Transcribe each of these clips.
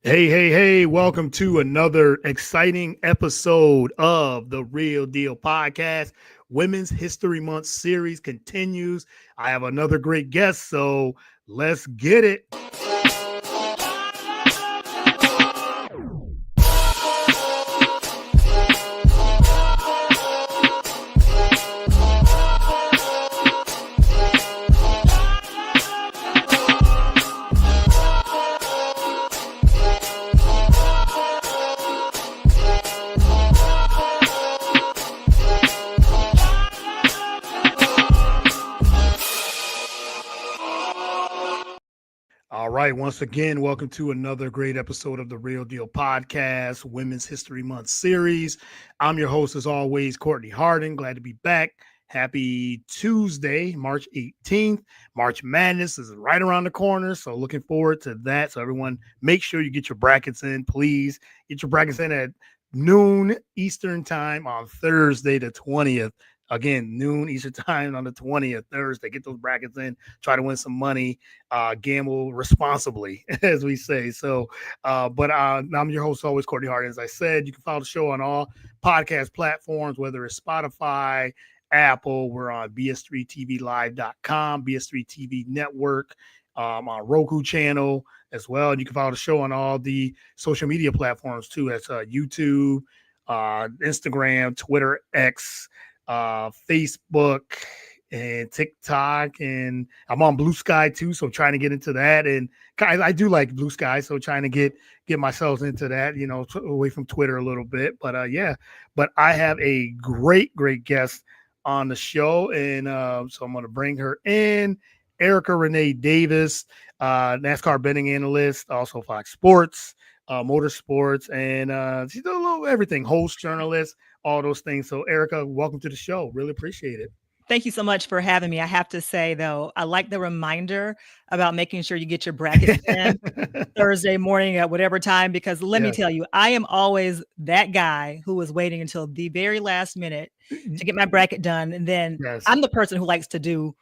Hey, welcome to another exciting episode of the Real Deal Podcast. Women's History Month series continues. I have another great guest, so let's get it. All right. Once again, welcome to another great episode of the Real Deal Podcast, Women's History Month series. I'm your host, as always, Courtney Harding. Glad to be back. Happy Tuesday, March 18th. March Madness is right around the corner, so looking forward to that. So everyone, make sure you get your brackets in, please. Get your brackets in at noon Eastern time on Thursday the 20th. Again, noon Eastern time on the 20th, Thursday. Get those brackets in. Try to win some money. Gamble responsibly, as we say. So, but I'm your host, always, Courtney Hart. As I said, you can follow the show on all podcast platforms, whether it's Spotify, Apple. We're on bs3tvlive.com, BS3 TV Network, on Roku channel as well. And you can follow the show on all the social media platforms too. That's YouTube, Instagram, Twitter, X, Facebook, and TikTok, and I'm on Blue Sky too, so trying to get into that. And I do like Blue Sky, so trying to get myself into that, away from Twitter a little bit. But but I have a great guest on the show, and so I'm going to bring her in. Erica Renee Davis, NASCAR betting analyst, also Fox Sports, motorsports, and she's a little everything, host, journalist, all those things. So Erica, welcome to the show. Really appreciate it. Thank you so much for having me. I have to say, though, I like the reminder about making sure you get your brackets in Thursday morning at whatever time, because let me tell you, I am always that guy who is waiting until the very last minute to get my bracket done. And then I'm the person who likes to do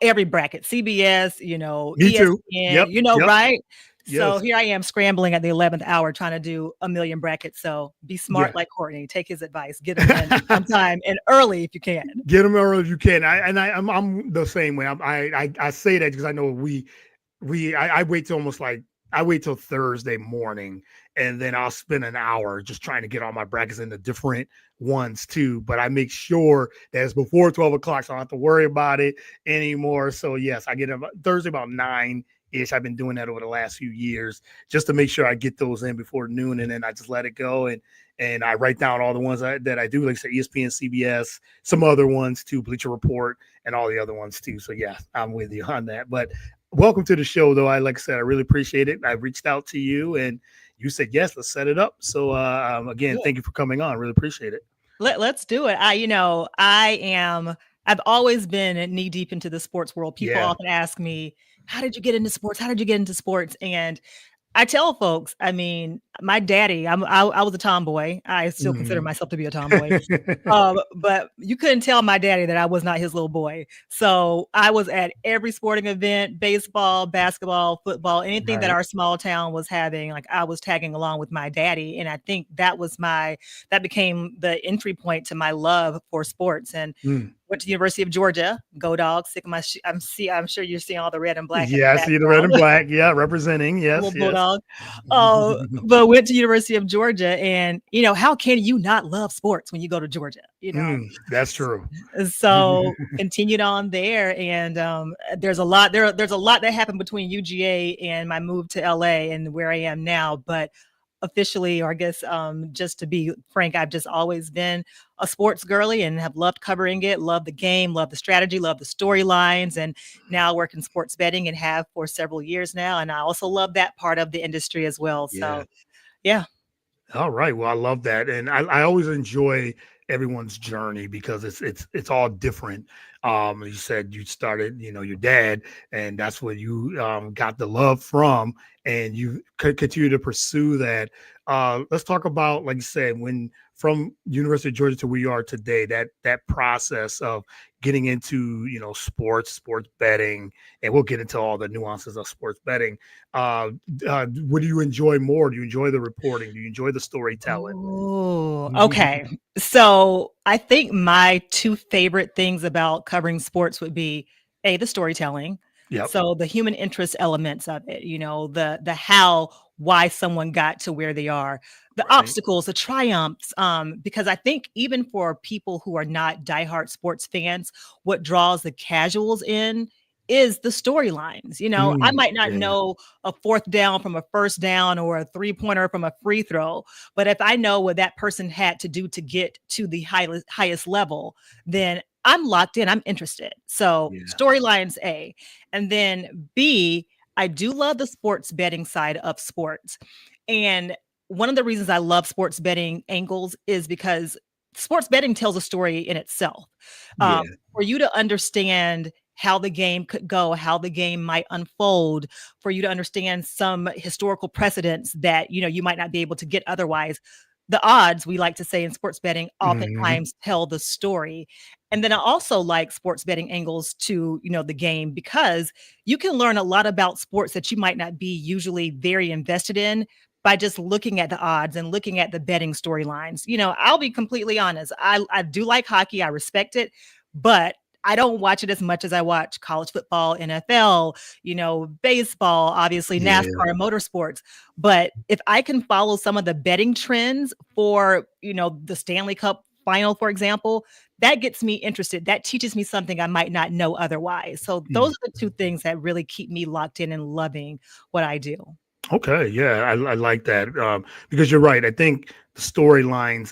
every bracket, CBS, Me too. ESPN, right? Yes. So here I am scrambling at the 11th hour trying to do a million brackets. So be smart like Courtney. Take his advice. Get them in on time and early if you can. Get them early if you can. I'm the same way. I say that because I know I wait till I wait till Thursday morning, and then I'll spend an hour just trying to get all my brackets into different ones too. But I make sure that it's before 12 o'clock, so I don't have to worry about it anymore. So yes, I get them Thursday about 9-ish. I've been doing that over the last few years just to make sure I get those in before noon, and then I just let it go. And I write down all the ones that I do, like say ESPN, CBS, some other ones too, Bleacher Report, and all the other ones too. So yeah, I'm with you on that. But welcome to the show, though. Like I said, I really appreciate it. I reached out to you, and you said yes. Let's set it up. So again, thank you for coming on. Really appreciate it. Let's do it. I've always been knee deep into the sports world. People often ask me, "How did you get into sports? How did you get into sports?" And I tell folks, I mean, my daddy, I was a tomboy. I still consider myself to be a tomboy. But you couldn't tell my daddy that I was not his little boy. So I was at every sporting event, baseball, basketball, football, anything that our small town was having. Like, I was tagging along with my daddy. And I think that became the entry point to my love for sports. And went to the University of Georgia. Go Dogs! Sick of my. I'm sure you're seeing all the red and black. Yeah, I see the red and black. Yeah, representing. Yes, Bulldog. But went to University of Georgia, and how can you not love sports when you go to Georgia? That's true. So continued on there, and there's a lot that happened between UGA and my move to LA and where I am now, but officially, or I guess just to be frank, I've just always been a sports girly and have loved covering it, love the game, love the strategy, love the storylines, and now work in sports betting and have for several years now. And I also love that part of the industry as well. So, yeah. All right. Well, I love that. And I always enjoy everyone's journey because it's all different. You said you started, your dad, and that's where you got the love from, and you could continue to pursue that. Let's talk about, like you said, when from University of Georgia to where you are today, that process of getting into, sports betting, and we'll get into all the nuances of sports betting. What do you enjoy more? Do you enjoy the reporting? Do you enjoy the storytelling? Oh, okay. So I think my two favorite things about covering sports would be the storytelling. Yep. So the human interest elements of it, the how, why someone got to where they are, the Right. obstacles, the triumphs. Because I think even for people who are not diehard sports fans, what draws the casuals in is the storylines. I might not Yeah. know a fourth down from a first down or a 3-pointer from a free throw, but if I know what that person had to do to get to the highest level, then I'm locked in. I'm interested. So Yeah. storylines A. And then B, I do love the sports betting side of sports. And one of the reasons I love sports betting angles is because sports betting tells a story in itself. Yeah. For you to understand how the game could go, how the game might unfold, for you to understand some historical precedents that you might not be able to get otherwise. The odds, we like to say in sports betting, Mhm. oftentimes tell the story. And then I also like sports betting angles to the game, because you can learn a lot about sports that you might not be usually very invested in by just looking at the odds and looking at the betting storylines. I'll be completely honest. I do like hockey. I respect it, but I don't watch it as much as I watch college football, NFL, baseball, obviously Yeah. NASCAR, motorsports. But if I can follow some of the betting trends for, the Stanley Cup final, for example, that gets me interested. That teaches me something I might not know otherwise. So those Mm. are the two things that really keep me locked in and loving what I do. Okay, yeah, I like that, because you're right. I think the storytelling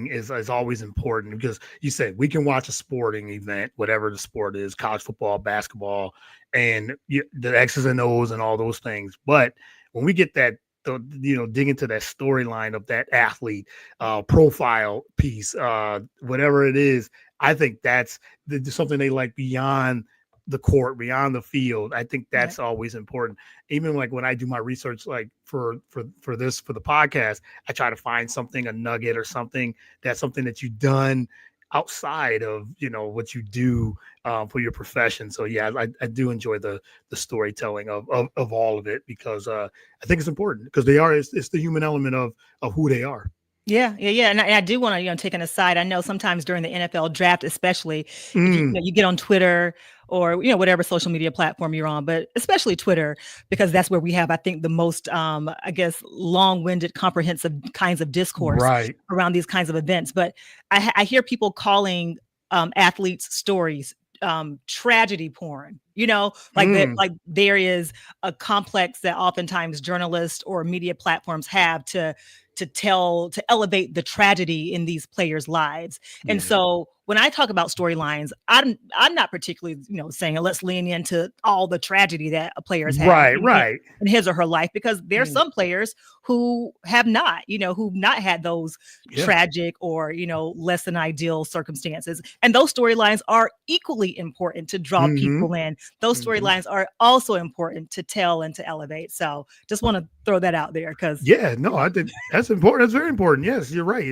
is always important, because you said we can watch a sporting event, whatever the sport is, college football, basketball, and the X's and O's and all those things. But when we get dig into that storyline of that athlete, profile piece, whatever it is, I think that's something they like beyond the court, beyond the field. I think Yeah. that's always important. Even like when I do my research, like for the podcast, I try to find something, a nugget or something that you've done outside of what you do, for your profession. So yeah, I do enjoy the storytelling of all of it, because I think it's important, because it's the human element of who they are. Yeah. And I do want to, take an aside. I know sometimes during the NFL draft, especially if Mm, you get on Twitter or, whatever social media platform you're on, but especially Twitter, because that's where we have, I think, the most, I guess, long-winded, comprehensive kinds of discourse right. around these kinds of events. But I hear people calling athletes' stories tragedy porn. Like that, Mm, like there is a complex that oftentimes journalists or media platforms have to elevate the tragedy in these players' lives. And yeah. so when I talk about storylines, I'm not particularly, saying let's lean into all the tragedy that a player has had Right. Right. in his or her life, because there's Mm, some players who have not, who've not had those yeah. tragic or, less than ideal circumstances. And those storylines are equally important to draw Hmm. people in. Those Hmm. storylines are also important to tell and to elevate. So just want to throw that out there, because Yeah, no, I think that's important. That's very important. Yes, you're right.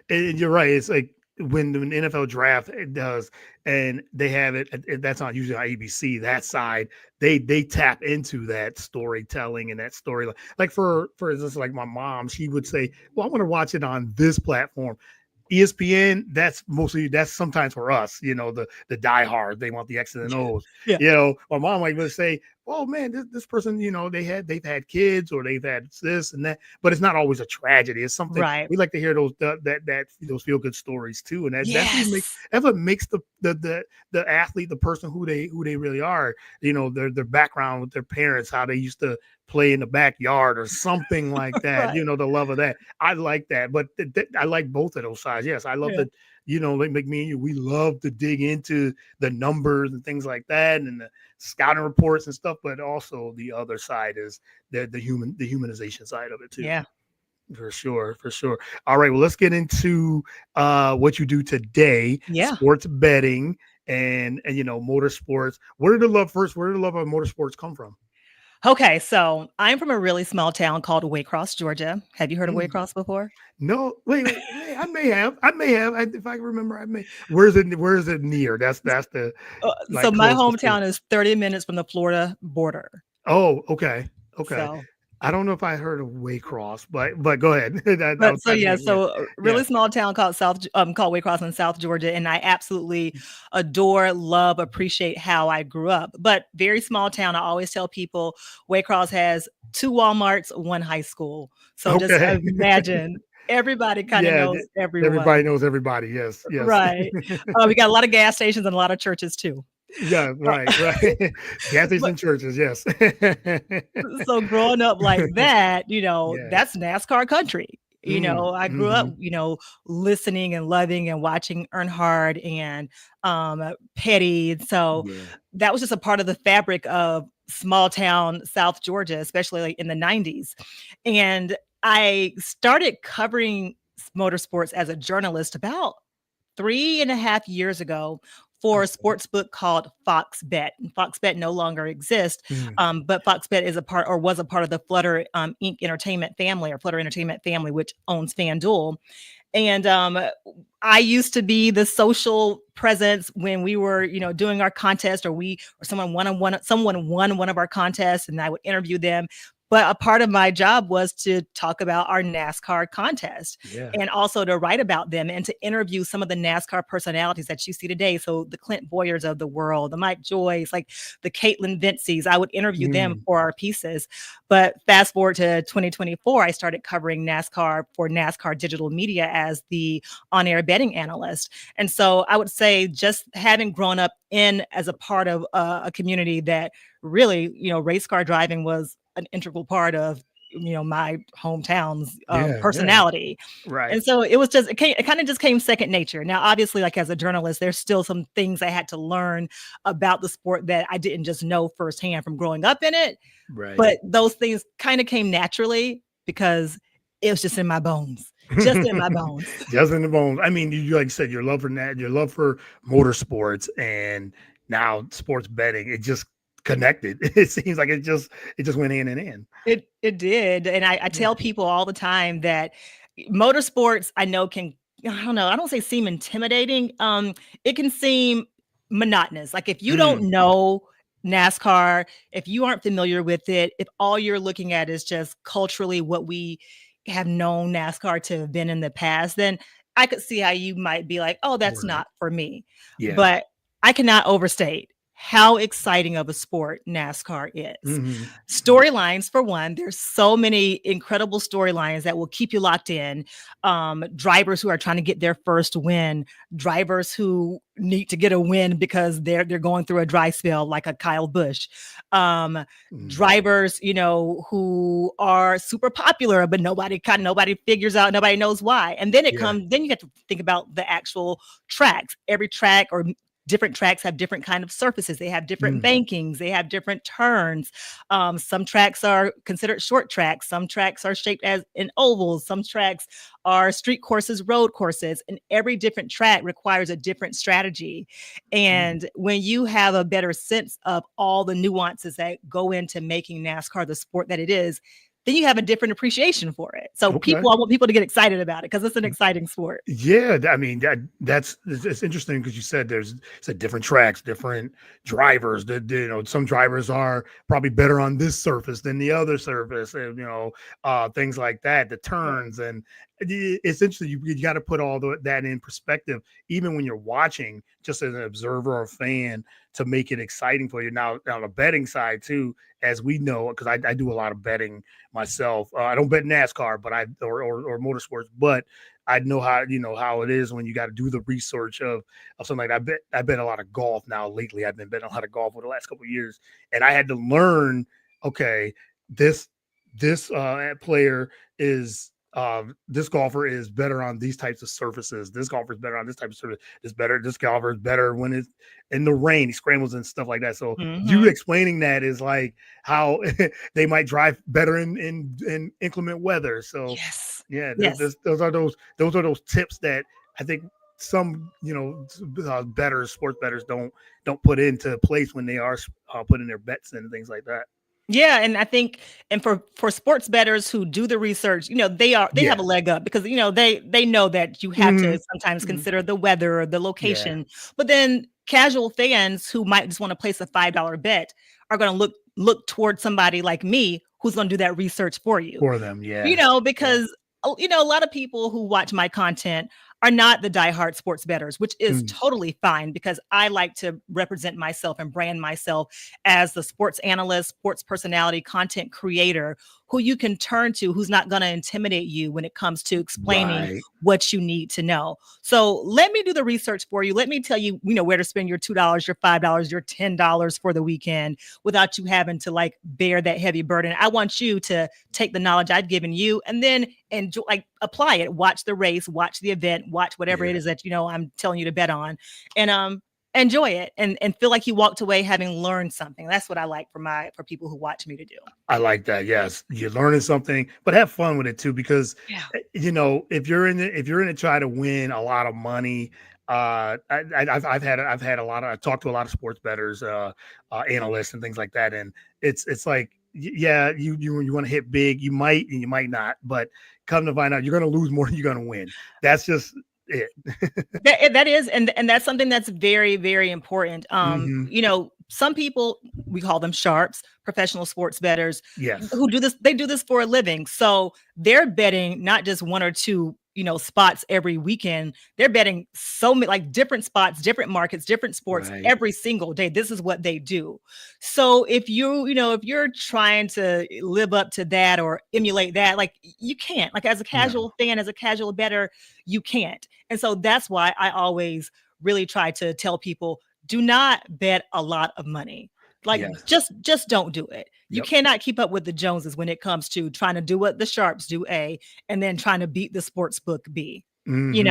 You're right. It's like when the NFL draft it does, and they have that's not usually on ABC. That side, they tap into that storytelling and that storyline. Like for instance, like my mom, she would say, "Well, I want to watch it on this platform." ESPN, that's sometimes for us, the diehard. They want the X's and O's. yeah, My mom might say, "Oh man, this person, they've had kids, or they've had this and that," but it's not always a tragedy. It's something right. we like to hear, those feel good stories too, and Yes. that's what makes the athlete, the person who they really are. Their background with their parents, how they used to play in the backyard or something like that. Right. The love of that. I like that, but I like both of those sides. Yes, I love Yeah. that. Like me and you, we love to dig into the numbers and things like that, and the scouting reports and stuff. But also the other side is the humanization side of it too. Yeah. For sure, for sure. All right, well, let's get into what you do today: Yeah. sports betting and motorsports. Where did the love of motorsports come from? Okay, so I'm from a really small town called Waycross, Georgia. Have you heard of Mm. Waycross before? No, wait. I may have. If I can remember, I may. Where's it? Where is it near? That's the So like my closest to. hometown is 30 minutes from the Florida border. Oh, okay, okay. So I don't know if I heard of Waycross, but go ahead. I But was so trying to yeah, think. Yeah, so a yeah. really small town called called Waycross in South Georgia, and I absolutely adore, love, appreciate how I grew up. But very small town. I always tell people Waycross has two Walmarts, one high school. So just Okay. imagine everybody kind of Yeah, knows everybody everyone, knows everybody. Yes, yes. right? We got a lot of gas stations and a lot of churches too. Yeah, Uh, right, right. Gas stations but and churches. Yes. so growing up like that, Yeah. that's NASCAR country. I grew up, Mhm. listening and loving and watching Earnhardt and Petty. And so Yeah. that was just a part of the fabric of small town South Georgia, especially like in the 90s. And I started covering motorsports as a journalist about 3.5 years ago for a Okay. sports book called Fox Bet. And Fox Bet no longer exists, Mm. but Fox Bet is a part or was a part of the Flutter Inc. Entertainment family or Flutter Entertainment family, which owns FanDuel. And I used to be the social presence when we were, doing our contest, or someone won one of our contests, and I would interview them. But a part of my job was to talk about our NASCAR contest Yeah. and also to write about them and to interview some of the NASCAR personalities that you see today. So the Clint Boyers of the world, the Mike Joys, like the Caitlin Vincies, I would interview them Mm. for our pieces. But fast forward to 2024, I started covering NASCAR for NASCAR Digital Media as the on-air betting analyst. And so I would say just having grown up in as a part of a community that really, race car driving was an integral part of my hometown's Yeah, yeah. personality. Right. And so it kind of just came second nature. Now obviously, like as a journalist, there's still some things I had to learn about the sport that I didn't just know firsthand from growing up in it, Right. but those things kind of came naturally because it was just in my bones, just in my bones. Just in the bones. I mean, you like you said, your love for that, your love for motorsports, and now sports betting. It just connected. It seems like it just went hand in hand. It did, and I Yeah. tell people all the time that motorsports I know can, I don't know, I don't say seem intimidating. It can seem monotonous. Like if you Mm. don't know NASCAR, if you aren't familiar with it, if all you're looking at is just culturally what we have known NASCAR to have been in the past, then I could see how you might be like, "Oh, that's Right. not for me." Yeah. But I cannot overstate how exciting of a sport NASCAR is. Hmm. Storylines, for one, there's so many incredible storylines that will keep you locked in. Drivers who are trying to get their first win, drivers who need to get a win because they're going through a dry spell, like a Kyle Busch. Um, Mm. Drivers, who are super popular, but nobody figures out, nobody knows why. And then Yeah. then you get to think about the actual tracks. Every track or different tracks have different kind of surfaces. They have different Mm. bankings. They have different turns. Some tracks are considered short tracks. Some tracks are shaped as in ovals. Some tracks are street courses, road courses, and every different track requires a different strategy. Mm. And when you have a better sense of all the nuances that go into making NASCAR the sport that it is, then you have a different appreciation for it. So Okay. I want people to get excited about it because it's an exciting sport. Yeah, I mean that's it's interesting because you said there's said different tracks, different drivers. That some drivers are probably better on this surface than the other surface, and things like that. The turns and it's interesting. You got to put all that in perspective, even when you're watching, just as an observer or fan, to make it exciting for you. Now on the betting side too, as we know, because I do a lot of betting myself. I don't bet NASCAR, but or motorsports, but I know how it is when you got to do the research of something like that. I bet a lot of golf now lately. I've been betting a lot of golf for the last couple of years, and I had to learn. Okay, this this player is this golfer is better on these types of surfaces. This golfer is better on this type of surface. This golfer is better when it's in the rain, he scrambles and stuff like that. So you Mhm. explaining that is like how they might drive better in inclement weather. So Yes. yeah, Yes. those are those tips that I think some better sports bettors don't put into place when they are putting their bets and things like that. Yeah, and I think, and for sports bettors who do the research, they have Yeah. a leg up because they know that you have Hmm. to sometimes consider the weather or the Yeah. location. But then casual fans who might just want to place a $5 bet are going to look towards somebody like me who's going to do that research for you. For them. Yeah. Yeah. Because a lot of people who watch my content are not the diehard sports bettors, which is Mm. totally fine because I like to represent myself and brand myself as the sports analyst, sports personality, content creator who you can turn to, who's not going to intimidate you when it comes to explaining Right. what you need to know. So let me do the research for you. Let me tell you, where to spend your $2, your $5, your $10 for the weekend without you having to like bear that heavy burden. I want you to take the knowledge I've given you and then enjoy, like apply it, watch the race, watch the event, watch whatever Yeah. it is that, I'm telling you to bet on, and enjoy it and feel like you walked away having learned something. That's what I like for people who watch me to do. I like that. Yes, you're learning something, but have fun with it too, because Yeah. if you're in it try to win a lot of money, I've had a lot of I've talked to a lot of sports bettors, analysts, and things like that, and it's like yeah, you want to hit big, you might and you might not, but come to find out, you're going to lose more than you're going to win. That's just it. That is, and that's something that's very, very important. Hmm. Some people, we call them sharps, professional sports bettors, Yes. who do this. They do this for a living, so they're betting not just one or two, spots every weekend. They're betting so many, like different spots, different markets, different sports Right. every single day. This is what they do. So if you're trying to live up to that or emulate that, like you can't. Like as a No. casual fan, as a casual bettor, you can't. And so that's why I always really try to tell people, do not bet a lot of money. Like Yes. just don't do it. You Yep. cannot keep up with the Joneses when it comes to trying to do what the sharps do, A, and then trying to beat the sports book, B. Hmm. You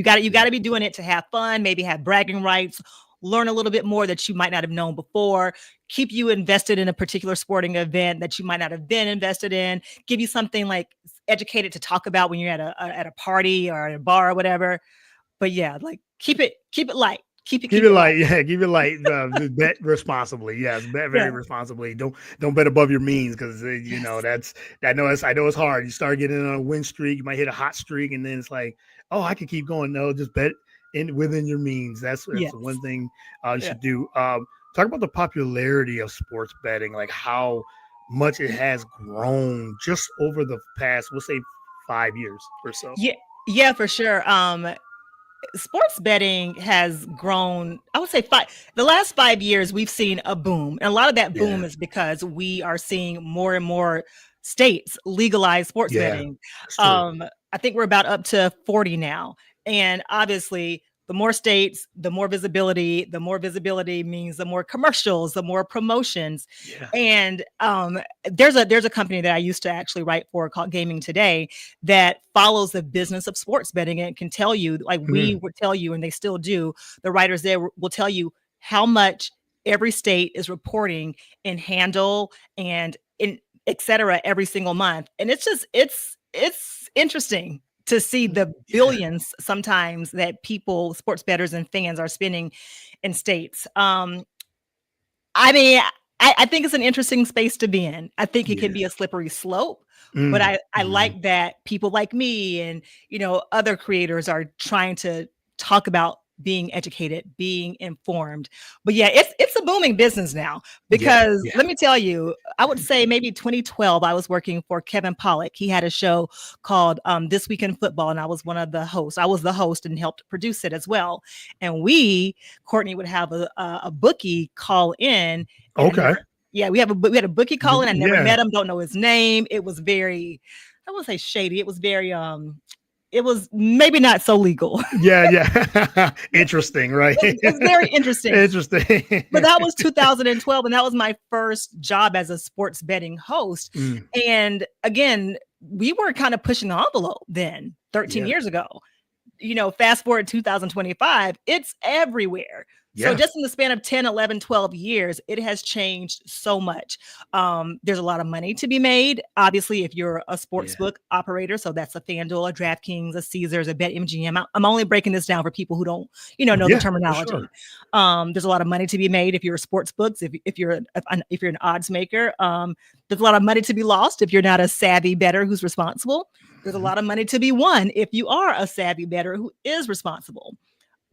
got to be doing it to have fun, maybe have bragging rights, learn a little bit more that you might not have known before, keep you invested in a particular sporting event that you might not have been invested in, give you something like educated to talk about when you're at a party or at a bar or whatever. But yeah, like keep it light. Keep Keep it it light. light. Yeah, keep it light. Bet responsibly. Yes, bet very Yeah. responsibly. Don't bet above your means, because Yes. I know it's hard. You start getting on a win streak, you might hit a hot streak, and then it's like, oh, I can keep going. No, just bet in within your means. That's the Yes. one thing you Yeah. should do. Talk about the popularity of sports betting, like how much it has grown just over the past, we'll say, 5 years or so. Yeah. Yeah, for sure. Sports betting has grown. I would say the last 5 years we've seen a boom, and a lot of that boom Yeah, is because we are seeing more and more states legalize sports yeah, betting. it's true. I think we're about up to 40 now, and obviously the more states, the more visibility. The more visibility means the more commercials, the more promotions. Yeah. And there's a company that I used to actually write for called Gaming Today that follows the business of sports betting and can tell you, like we Mhm. would tell you, and they still do, the writers there will tell you how much every state is reporting in handle and in et cetera every single month. And it's interesting to see the Yeah. billions sometimes that people, sports bettors and fans are spending in states. I mean, I think it's an interesting space to be in. I think it can Yeah. be a slippery slope, but Mm, I mhm. like that people like me and, other creators are trying to talk about being educated, being informed. But yeah, it's a booming business now Yeah, because yeah. let me tell you, I would say maybe 2012, I was working for Kevin Pollak. He had a show called This Week in Football, and I was one of the hosts. I was the host and helped produce it as well. And Courtney would have a bookie call in, and I Okay. never, yeah, we had a bookie call in. I never Yeah. met him, don't know his name. It was very, I won't say shady. It was very, it was maybe not so legal. Yeah, yeah. Interesting, right? It was very interesting. Interesting. But that was 2012, and that was my first job as a sports betting host. Mm, And again, we were kind of pushing the envelope then, 13 yeah. years ago. Fast forward 2025, it's everywhere. So Yeah. just in the span of 10, 11, 12 years, it has changed so much. There's a lot of money to be made. Obviously, if you're a sports Yeah. book operator, so that's a FanDuel, a DraftKings, a Caesars, a BetMGM. I'm only breaking this down for people who don't, know the Yeah, for terminology. sure. There's a lot of money to be made if you're sports books, if you're an odds maker. There's a lot of money to be lost if you're not a savvy bettor who's responsible. There's a Mhm. lot of money to be won if you are a savvy bettor who is responsible.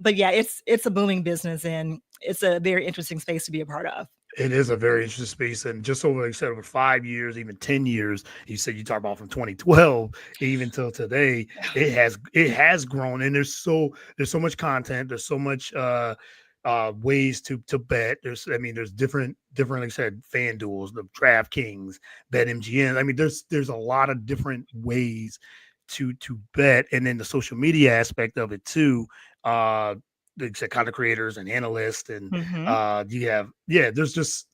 But yeah, it's a booming business and it's a very interesting space to be a part of. It is a very interesting space, and just over, like you said, over 5 years, even 10 years. You said you talk about from 2012 even till today. It has grown, and there's so much content. There's so much ways to bet. There's different, like I said, FanDuels, the DraftKings, BetMGM. There's a lot of different ways to bet, and then the social media aspect of it too. Like I said, content creators and analysts, and Mhm. you have, there's just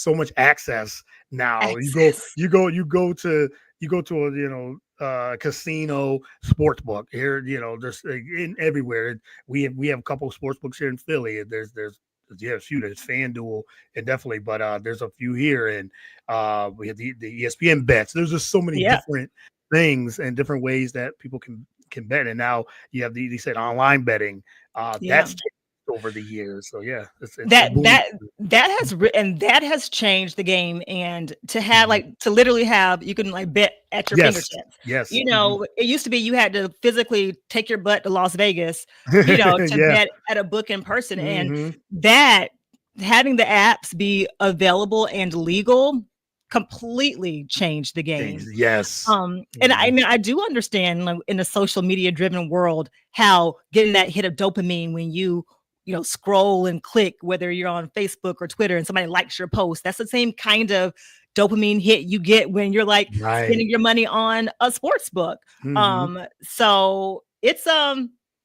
so much access now. You go Access. you go you go to you go to a casino sports book here, there's in everywhere. We have a couple of sports books here in Philly. There's yeah, a few. There's FanDuel and definitely, but there's a few here, and we have the ESPN bets. There's just so many Yeah. different things and different ways that people can bet. And now you have they said online betting. Yeah. That's changed over the years. So yeah, it's a That boom. that that has changed the game, and to have Mhm. like to literally have you can like bet at your Yes, fingertips. yes. Mhm. It used to be you had to physically take your butt to Las Vegas, to Yeah. bet at a book in person, and Hmm. that having the apps be available and legal completely changed the game. Yes. And Mhm. I do understand, like, in a social media driven world, how getting that hit of dopamine when scroll and click, whether you're on Facebook or Twitter and somebody likes your post, that's the same kind of dopamine hit you get when you're like Right. spending your money on a sports book. Mhm. So it's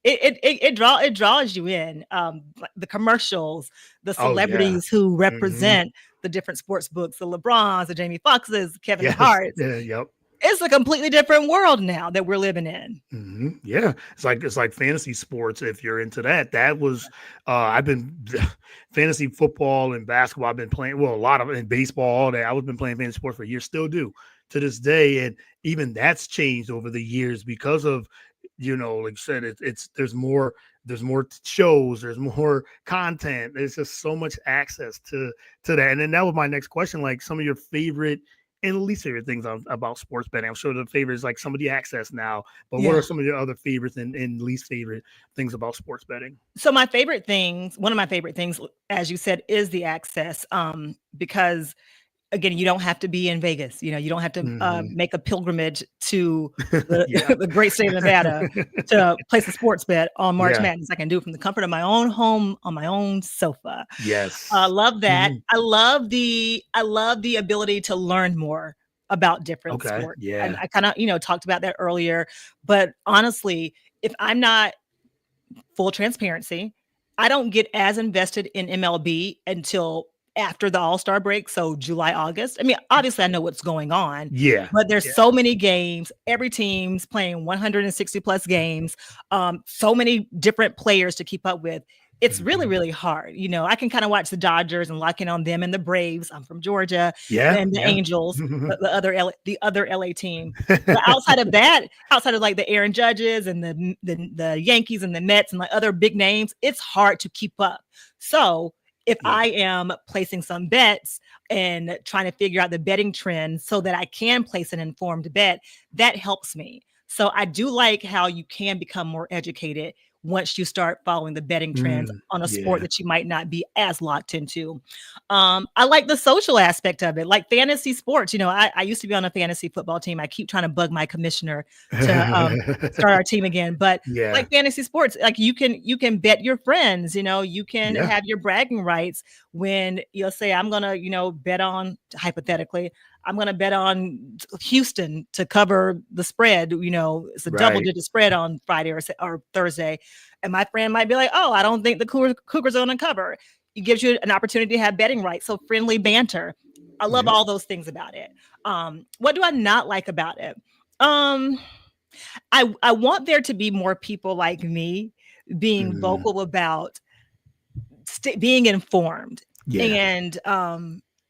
it draws you in. Like the commercials, the Oh, yeah. celebrities who Mhm. represent the different sports books, the LeBrons, the Jamie Foxxes, Kevin Yes. Hart's. Yeah, yep. It's a completely different world now that we're living in. Yeah, it's like fantasy sports. If you're into that, that was I've been fantasy football and basketball. I've been playing, well, a lot of it in baseball all day. I've been playing fantasy sports for years, still do to this day, and even that's changed over the years because of, like you said, it's there's more shows, there's more content. There's just so much access to that. And then that was my next question, like some of your favorite and least favorite things about sports betting. I'm sure the favorite is like some of the access now, but what Yeah. are some of your other favorites and least favorite things about sports betting? So one of my favorite things, as you said, is the access. Because again, you don't have to be in Vegas. You don't have to Hmm. make a pilgrimage to the Yeah. the great state of Nevada to place a sports bet on March Yeah. Madness. I can do it from the comfort of my own home on my own sofa. I Yes. love that. Mhm. I love the ability to learn more about different Okay. sports. And Yeah. I kind of, talked about that earlier. But honestly, if I'm not full transparency, I don't get as invested in MLB until after the All-Star break, so July, August. I mean, obviously I know what's going on, Yeah. but there's Yeah. so many games. Every team's playing 160 plus games. So many different players to keep up with. It's really, Mhm. really hard. I can kind of watch the Dodgers and lock in on them and the Braves. I'm from Georgia, Yeah. and the Yeah. Angels, the other LA team. But outside of that, outside of like the Aaron Judges and the Yankees and the Mets and like other big names, it's hard to keep up. So if Yeah. I am placing some bets and trying to figure out the betting trends so that I can place an informed bet, that helps me. So I do like how you can become more educated once you start following the betting trends on a sport Yeah. that you might not be as locked into. I like the social aspect of it, like fantasy sports. I used to be on a fantasy football team. I keep trying to bug my commissioner to start our team again. But Yeah. like fantasy sports, like you can bet your friends. You can Yeah. have your bragging rights when you'll say, I'm gonna, bet on, hypothetically, I'm gonna bet on Houston to cover the spread. It's a double Right. digit spread on Friday or Thursday, and my friend might be like, oh, I don't think the Cougars are gonna cover. It gives you an opportunity to have betting rights. So friendly banter. I love Yeah. all those things about it. What do I not like about it? Um, I want there to be more people like me being Mhm. vocal about being informed. Yeah. And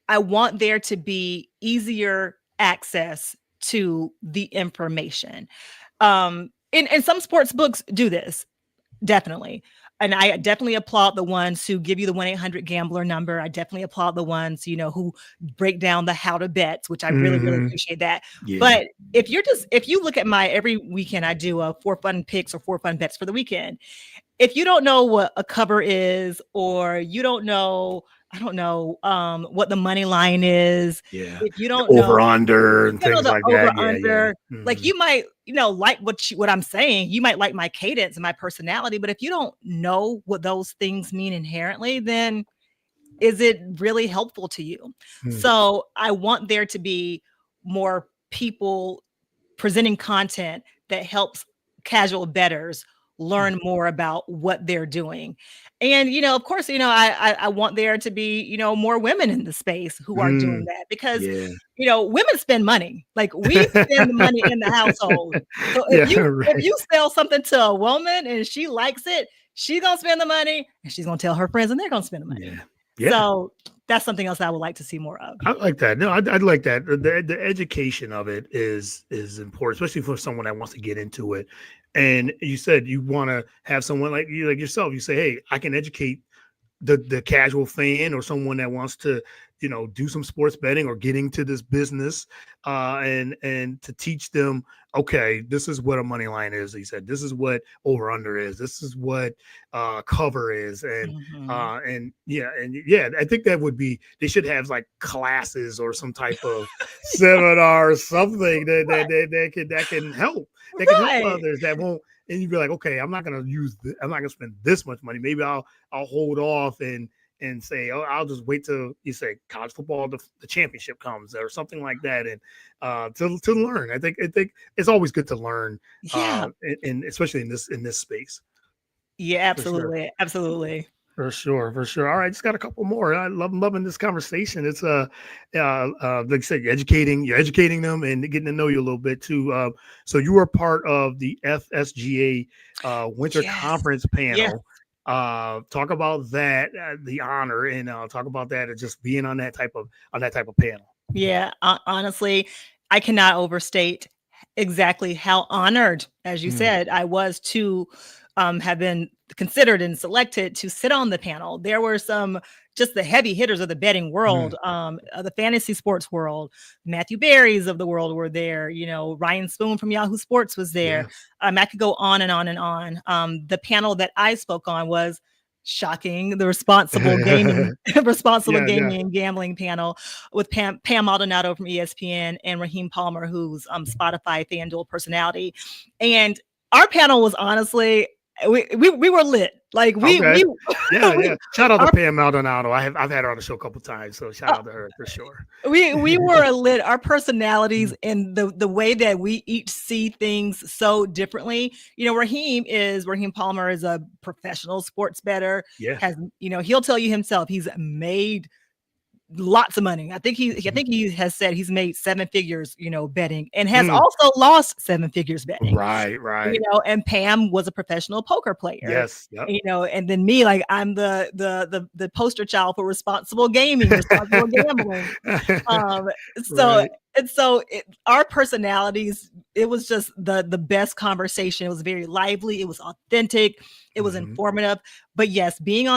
I want there to be easier access to the information. And some sports books do this, definitely. And I definitely applaud the ones who give you the 1-800-GAMBLER number. I definitely applaud the ones, who break down the how to bets, which I really, really appreciate that. Yeah. But if you look at every weekend, I do a 4 fun picks or 4 fun bets for the weekend. If you don't know what a cover is, or you don't know, I don't know, what the money line is. Yeah. If you don't Over know, under and things the like over that. Yeah. under, Yeah. like you might, like what I'm saying, you might like my cadence and my personality, but if you don't know what those things mean inherently, then is it really helpful to you? So I want there to be more people presenting content that helps casual bettors learn more about what they're doing. And, of course, I want there to be, more women in the space who are doing that, because, Yeah. women spend money. Like, we spend the money in the household. So if Right. you sell something to a woman and she likes it, she's going to spend the money, and she's going to tell her friends, and they're going to spend the money. Yeah. Yeah. So that's something else I would like to see more of. I like that. No, I'd like that. The education of it is important, especially for someone that wants to get into it. And you said you want to have someone like yourself. You say, hey, I can educate the casual fan or someone that wants to, do some sports betting or getting to this business, and to teach them, okay, this is what a money line is. He said, this is what over under is. This is what cover is. And I think that would be, they should have like classes or some type of seminar or something that can help. That can help others that won't. And you'd be like, okay, I'm not going to spend this much money. Maybe I'll hold off and say, oh, I'll just wait till you say college football, the championship comes or something like that. And to learn, I think it's always good to learn. Yeah. And especially in this space. Yeah, absolutely. Sure. Absolutely. For sure. All right, just got a couple more. I'm loving this conversation. It's like I said, you're educating them and getting to know you a little bit too. So you were part of the FSGA Winter Conference panel. Yeah. Talk about that, the honor, and talk about that, and just being on that type of panel. Yeah, honestly, I cannot overstate exactly how honored, as you said, I was to have been considered and selected to sit on the panel. There were just the heavy hitters of the betting world, the fantasy sports world. Matthew Berry's of the world were there. Ryan Spoon from Yahoo Sports was there. Yeah. I could go on and on and on. The panel that I spoke on was shocking, the responsible gaming, and gambling panel with Pam Maldonado from ESPN and Raheem Palmer, who's Spotify FanDuel personality. And our panel was honestly, we were lit. Like we shout out to Pam Maldonado. I've had her on the show a couple times, so shout out to her for sure. We were lit. Our personalities and the way that we each see things so differently. Raheem Palmer is a professional sports bettor. Yeah, he'll tell you himself he's made lots of money. I think he has said he's made 7 figures, betting, and has also lost 7 figures betting. Right. And Pam was a professional poker player. Yes. Yep. And then me, like, I'm the poster child for responsible gaming, responsible gambling. Our personalities, it was just the best conversation. It was very lively. It was authentic. It was informative. But yes, being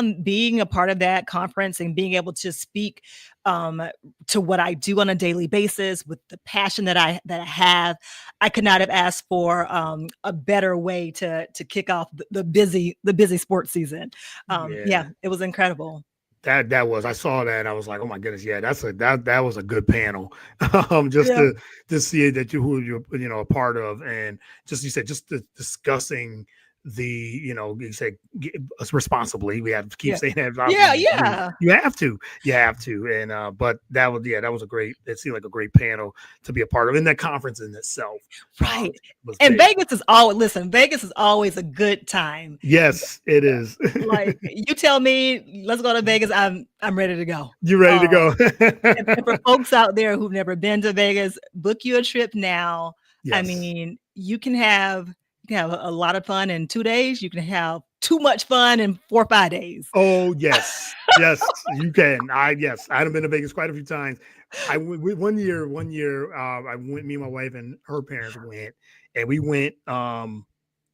a part of that conference and being able to speak to what I do on a daily basis with the passion that I have, I could not have asked for a better way to kick off the busy sports season. It was incredible. I saw that. I was like, oh my goodness. Yeah, that was a good panel. To see that who you're a part of, and just discussing the, you say responsibly. We have to keep saying that. You have to. And but that was a great, it seemed like a great panel to be a part of in that conference in itself. Right. And Vegas is always a good time. Yes, it is. Like, you tell me, let's go to Vegas, I'm ready to go. You're ready to go. And for folks out there who've never been to Vegas, book you a trip now. Yes. I mean, you can have a lot of fun in 2 days. You can have too much fun in 4 or 5 days. Oh yes, yes, you can. I've been to Vegas quite a few times. I went one year. I went. Me and my wife and her parents went, and we went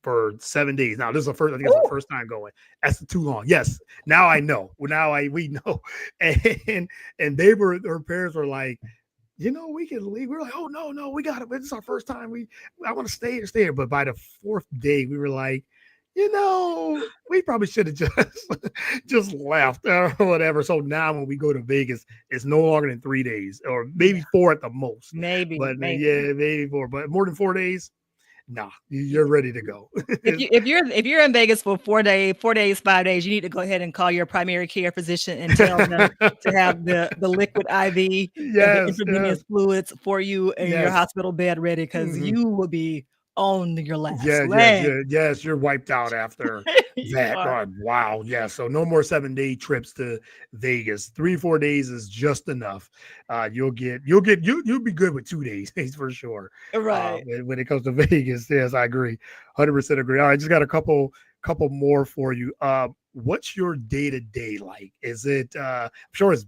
for 7 days. Now this is the first. I think it's the Ooh. first time going. That's too long. Yes. Now I know. We know. And her parents were like, we can leave. We were like, oh no, we got it. This is our first time. I want to stay here. But by the fourth day, we were like, we probably should have just left or whatever. So now when we go to Vegas, it's no longer than 3 days or maybe 4 at the most. Maybe. Yeah, maybe 4. But more than 4 days, nah, you're ready to go. If you're in Vegas for 4 days, 5 days, you need to go ahead and call your primary care physician and tell them to have the liquid IV and the intravenous fluids for you in your hospital bed ready, because you will be on your last leg. Yes, you're wiped out after that. God, wow. Yeah. So no more 7-day trips to Vegas. 3-4 days is just enough. You'll be good with 2 days for sure. Right. When it comes to Vegas. Yes, I agree. 100% agree. All right, just got a couple more for you. What's your day-to-day like? Is it I'm sure it's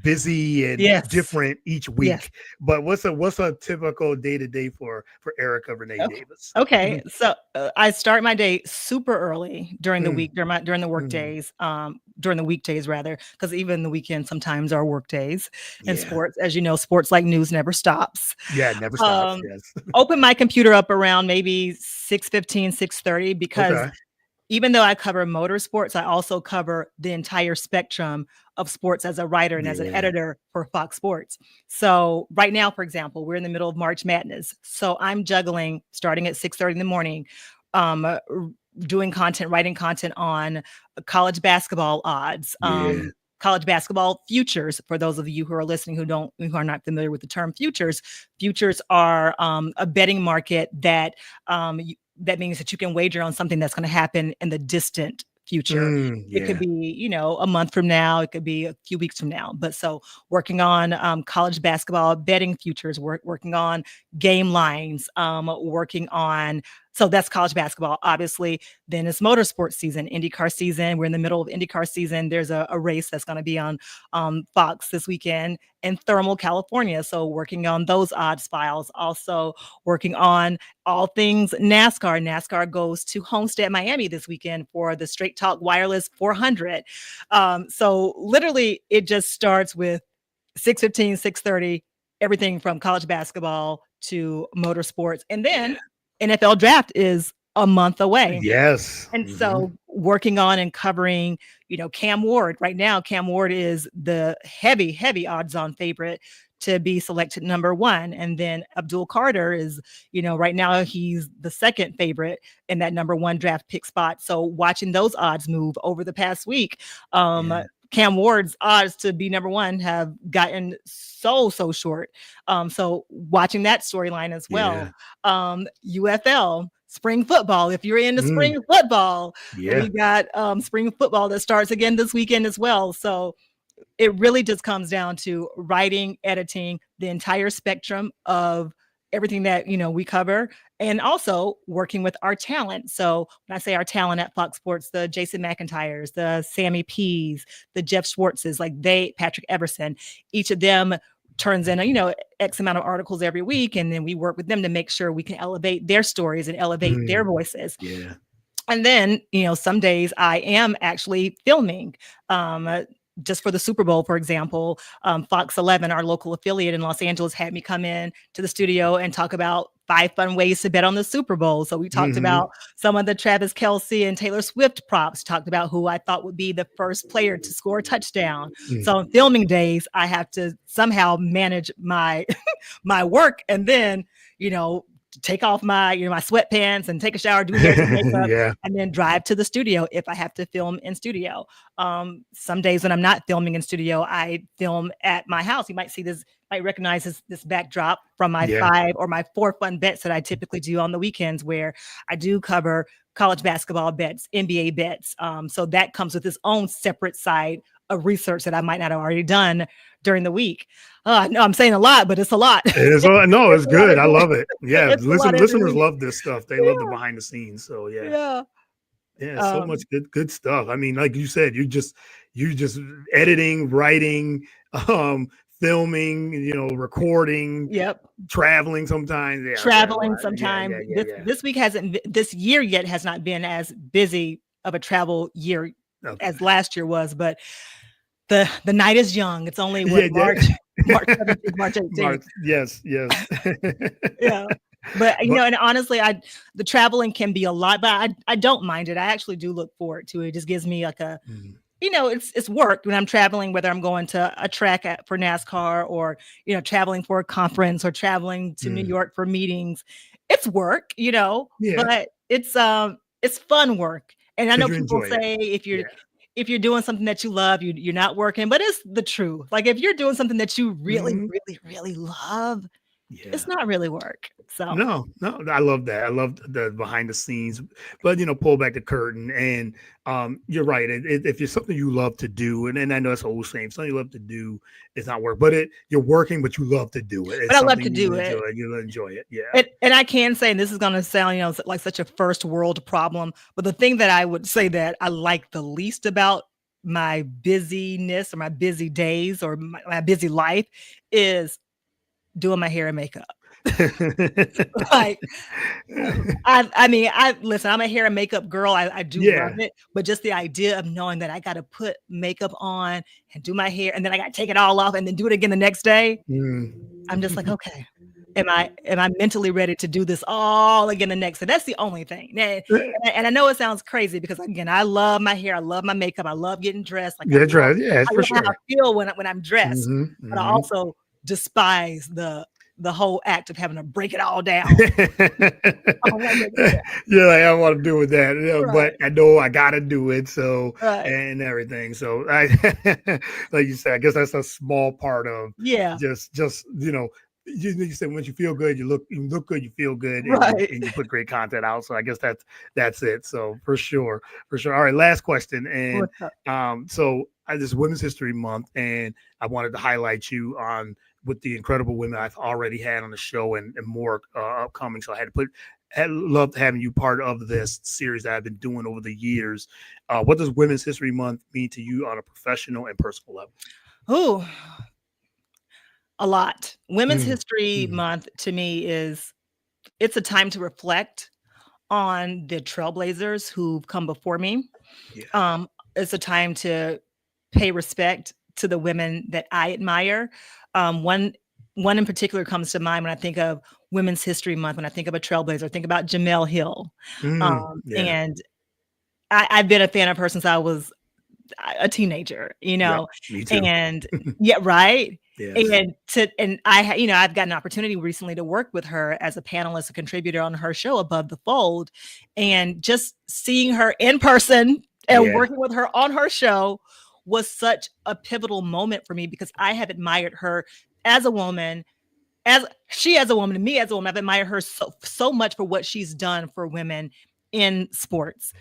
busy and different each week, but what's a typical day-to-day for Erica Renee Davis? Okay. So I start my day super early during the week, during the work days, during the weekdays rather, because even the weekends sometimes are work days in sports. As you know, sports like news never stops. Yeah, it never stops. Yes. Open my computer up around maybe 6:15, 6:30, because even though I cover motorsports, I also cover the entire spectrum of sports as a writer and as an editor for Fox Sports. So right now, for example, we're in the middle of March Madness. So I'm juggling starting at 6:30 in the morning, doing content, writing content on college basketball odds, college basketball futures. For those of you who are listening who are not familiar with the term futures are a betting market that that means that you can wager on something that's going to happen in the distant future. It could be, a month from now. It could be a few weeks from now. But so working on college basketball betting futures, working on game lines, working on, so that's college basketball, obviously. Then it's motorsports season, IndyCar season. We're in the middle of IndyCar season. There's a race that's going to be on Fox this weekend in Thermal, California. So working on those odds files, also working on all things NASCAR. NASCAR goes to Homestead, Miami this weekend for the Straight Talk Wireless 400. So literally it just starts with 6:15, 6:30, everything from college basketball to motorsports. And then NFL draft is a month away. Yes. And so working on and covering, Cam Ward. Right now, Cam Ward is the heavy odds-on favorite to be selected number 1. And then Abdul Carter is, right now he's the second favorite in that number 1 draft pick spot. So watching those odds move over the past week, Cam Ward's odds to be number 1 have gotten so short. So watching that storyline as well. UFL, spring football. If you're into spring football, we got spring football that starts again this weekend as well. So it really just comes down to writing, editing, the entire spectrum of everything that, we cover, and also working with our talent. So when I say our talent at Fox Sports, the Jason McIntyres, the Sammy P's, the Jeff Schwartzes, Patrick Everson, each of them turns in, X amount of articles every week. And then we work with them to make sure we can elevate their stories and elevate their voices. Yeah. And then, some days I am actually filming, just for the Super Bowl, for example. Fox 11, our local affiliate in Los Angeles, had me come in to the studio and talk about 5 fun ways to bet on the Super Bowl. So we talked about some of the Travis Kelce and Taylor Swift props, talked about who I thought would be the first player to score a touchdown. So on filming days, I have to somehow manage my my work, and then, take off my, my sweatpants and take a shower, do hair and makeup, and then drive to the studio if I have to film in studio. Some days when I'm not filming in studio, I film at my house. You might recognize this backdrop from my 5 or my 4 fun bets that I typically do on the weekends, where I do cover college basketball bets, NBA bets. So that comes with its own separate side of research that I might not have already done during the week. No, I'm saying a lot, but it's a lot. It's good. I love it. Yeah. Listeners love this stuff. They love the behind the scenes. So yeah. Yeah, so much good stuff. I mean, like you said, you just editing, writing, filming, recording, Yep. traveling sometimes. Yeah, okay. Traveling sometime. This week hasn't this year yet has not been as busy of a travel year Okay. as last year was, but the night is young. It's only what, Yeah, March 17th, March 18th. March, yes. Yeah. But and honestly, the traveling can be a lot, but I don't mind it. I actually do look forward to it. It just gives me like a it's work when I'm traveling, whether I'm going to a track for NASCAR or, traveling for a conference or traveling to New York for meetings. It's work, Yeah. but it's fun work. And I know people say if you're doing something that you love, you're not working, but it's the truth. Like if you're doing something that you really, really, really love, it's not really work. So no, I love that. I love the behind the scenes, but pull back the curtain. And you're right. If it's something you love to do, and I know that's old saying, something you love to do is not work, but you're working, but you love to do it. It's but I love something to do it. You'll enjoy it. Yeah. And I can say, and this is going to sound, like such a first world problem, but the thing that I would say that I like the least about my busyness or my busy days or my busy life is doing my hair and makeup. Like, I mean, listen, I'm a hair and makeup girl. I do love it, but just the idea of knowing that I got to put makeup on and do my hair, and then I got to take it all off and then do it again the next day. I'm just like, okay, am I mentally ready to do this all again the next day? That's the only thing. And I know it sounds crazy because again, I love my hair, I love my makeup, I love getting dressed. Like, yeah, dress. Yeah, I for love sure. how I feel when I'm dressed, but I also despise the whole act of having to break it all down. Yeah, like, I don't want to do with that, but I know I gotta do it. So and everything. So like you said, I guess that's a small part of just you said once you feel good, you look good, you feel good, and you put great content out. So I guess that's it. So for sure. All right, last question. And so this is Women's History Month, and I wanted to highlight you on with the incredible women I've already had on the show and more upcoming. So I loved having you part of this series that I've been doing over the years. What does Women's History Month mean to you on a professional and personal level? Oh, a lot. Women's History Month to me it's a time to reflect on the trailblazers who've come before me. Yeah. It's a time to pay respect to the women that I admire. One in particular comes to mind when I think of Women's History Month. When I think of a trailblazer, I think about Jemele Hill. And I've been a fan of her since I was a teenager, Yep, me too. and right. Yes. And I've got an opportunity recently to work with her as a panelist, a contributor on her show Above the Fold, and just seeing her in person and working with her on her show was such a pivotal moment for me because I have admired her as a woman, as a woman, and me as a woman. I've admired her so much for what she's done for women in sports.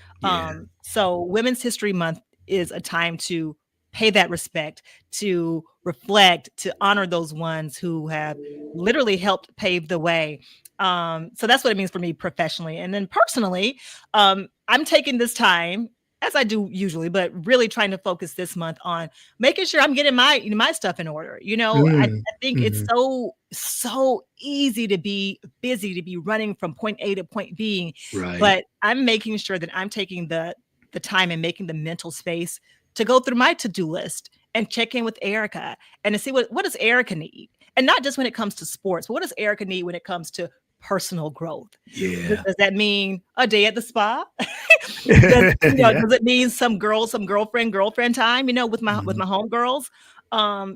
So Women's History Month is a time to pay that respect, to reflect, to honor those ones who have literally helped pave the way. So that's what it means for me professionally. And then personally, I'm taking this time, as I do usually, but really trying to focus this month on making sure I'm getting my stuff in order. I think it's so easy to be busy, to be running from point A to point B, but I'm making sure that I'm taking the time and making the mental space to go through my to-do list and check in with Erica and to see what does Erica need, and not just when it comes to sports, but what does Erica need when it comes to personal growth? Does that mean a day at the spa? Does it mean some girlfriend time, with my homegirls?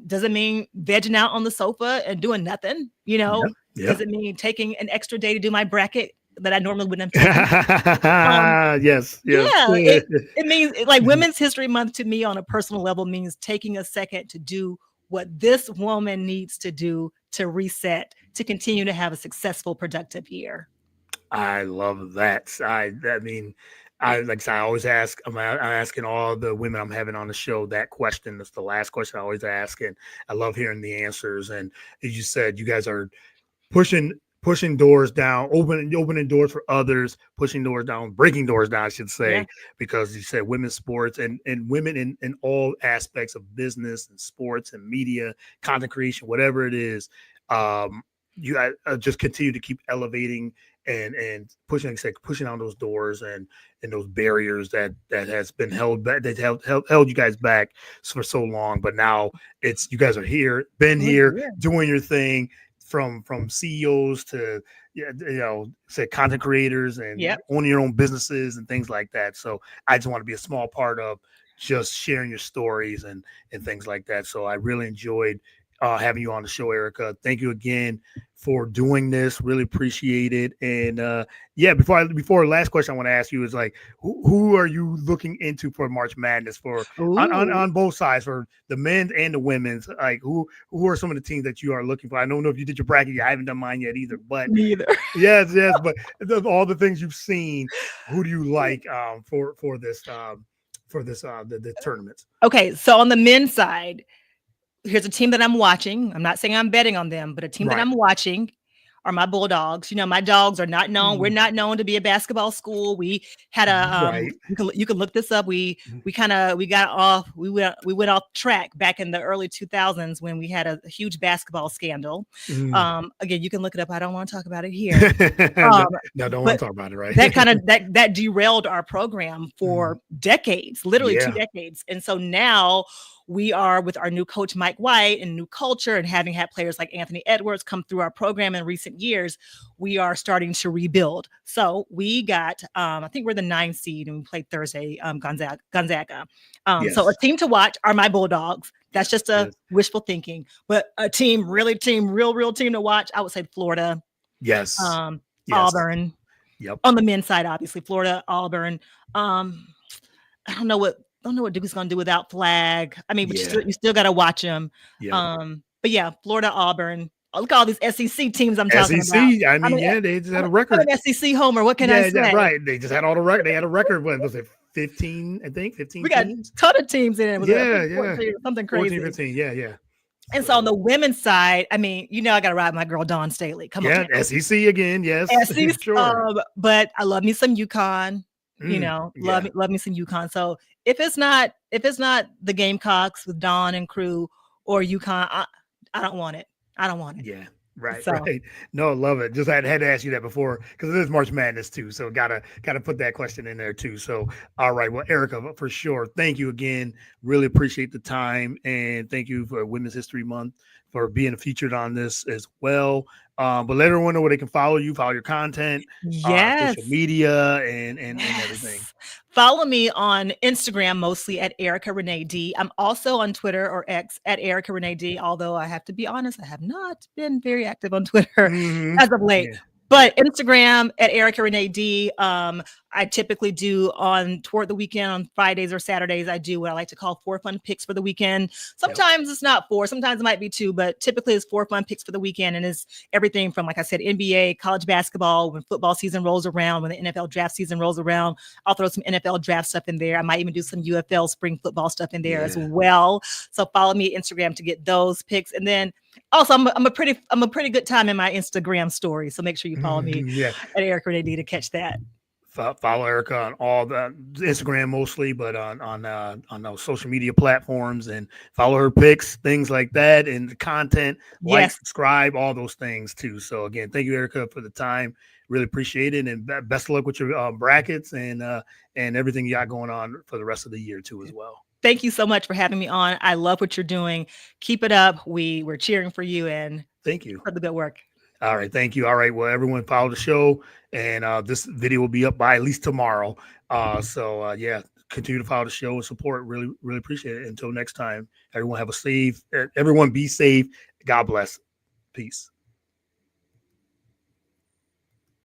Does it mean vegging out on the sofa and doing nothing? Does it mean taking an extra day to do my bracket that I normally wouldn't have taken? Yes. It means like Women's History Month to me on a personal level means taking a second to do what this woman needs to do to reset, to continue to have a successful, productive year. I love that. I mean, I always ask. I'm asking all the women I'm having on the show that question. That's the last question I always ask, and I love hearing the answers. And as you said, you guys are pushing pushing doors down, opening doors for others, pushing doors down, breaking doors down, I should say, because you said women's sports and women in all aspects of business and sports and media, content creation, whatever it is. You just continue to keep elevating and pushing, like I said, pushing down those doors and those barriers that has been held back, that held you guys back for so long. But now it's, you guys are here, been here, doing your thing, from CEOs to say content creators and owning your own businesses and things like that. So I just want to be a small part of just sharing your stories and things like that. So I really enjoyed having you on the show, Erica. Thank you again for doing this. Really appreciate it. And before last question I want to ask you is like, who are you looking into for March Madness for on both sides, for the men's and the women's? Like who are some of the teams that you are looking for? I don't know if you did your bracket yet. I haven't done mine yet either, but yes, but all the things you've seen, who do you like for this the tournaments? Okay, so on the men's side, here's a team that I'm watching. I'm not saying I'm betting on them, but a team that I'm watching are my Bulldogs. You know, my dogs are not known. We're not known to be a basketball school. We had a you can look this up. We went off track back in the early 2000s when we had a huge basketball scandal. Again, you can look it up. I don't want to talk about it here. No, don't want to talk about it, right? that derailed our program for decades, literally 2 decades. And so now we are, with our new coach, Mike White, and new culture, and having had players like Anthony Edwards come through our program in recent years, we are starting to rebuild. So we got, I think we're the 9th seed, and we played Thursday, Gonzaga. So a team to watch are my Bulldogs. That's just a wishful thinking, but a team, real team to watch, I would say Florida. Auburn. On the men's side, obviously, Florida, Auburn. I don't know what Duke's going to do without Flag. I mean, but you still got to watch them. But yeah, Florida, Auburn. Look at all these SEC teams I'm talking about. I mean, they just had a record. I'm an SEC homer. What can I say? Right. They just had all the record. They had a record. What was it? 15, I think. 15 We got teams? A ton of teams in it. 14, something crazy. 14, 15. Yeah. And so on the women's side, I mean, I got to ride my girl Dawn Staley. Come on. Yeah, SEC again. Yes. SEC. Sure. But I love me some UConn. Love me some UConn. So if it's not the Gamecocks with Dawn and crew or UConn, I don't want it. Yeah. Right. No, love it. Just had to ask you that before, because it is March Madness too. So gotta put that question in there too. So all right. Well, Erica, for sure. Thank you again. Really appreciate the time, and thank you for Women's History Month for being featured on this as well. But let everyone know where they can follow you, follow your content, social media, and everything. Follow me on Instagram, mostly at Erica Renee D. I'm also on Twitter or X at Erica Renee D. Although I have to be honest, I have not been very active on Twitter as of late. But Instagram at Erica Renee D. I typically do toward the weekend on Fridays or Saturdays. I do what I like to call 4 fun picks for the weekend. Sometimes it's not 4, sometimes it might be 2, but typically it's 4 fun picks for the weekend. And it's everything from, like I said, NBA, college basketball, when football season rolls around, when the NFL draft season rolls around, I'll throw some NFL draft stuff in there. I might even do some UFL spring football stuff in there as well. So follow me on Instagram to get those picks. And then also, I'm a pretty good time in my Instagram story. So make sure you follow me at Erica Renee D to catch that. Follow Erica on all the Instagram mostly, but on those social media platforms, and follow her pics, things like that, and the content, like, subscribe, all those things too. So again, thank you, Erica, for the time. Really appreciate it, and best of luck with your brackets and everything you got going on for the rest of the year too as well. Thank you so much for having me on. I love what you're doing. Keep it up. We're cheering for you, and thank you for the good work. All right. Thank you. All right. Well, everyone follow the show, and this video will be up by at least tomorrow. Continue to follow the show and support. Really, really appreciate it. Until next time, everyone be safe. God bless. Peace.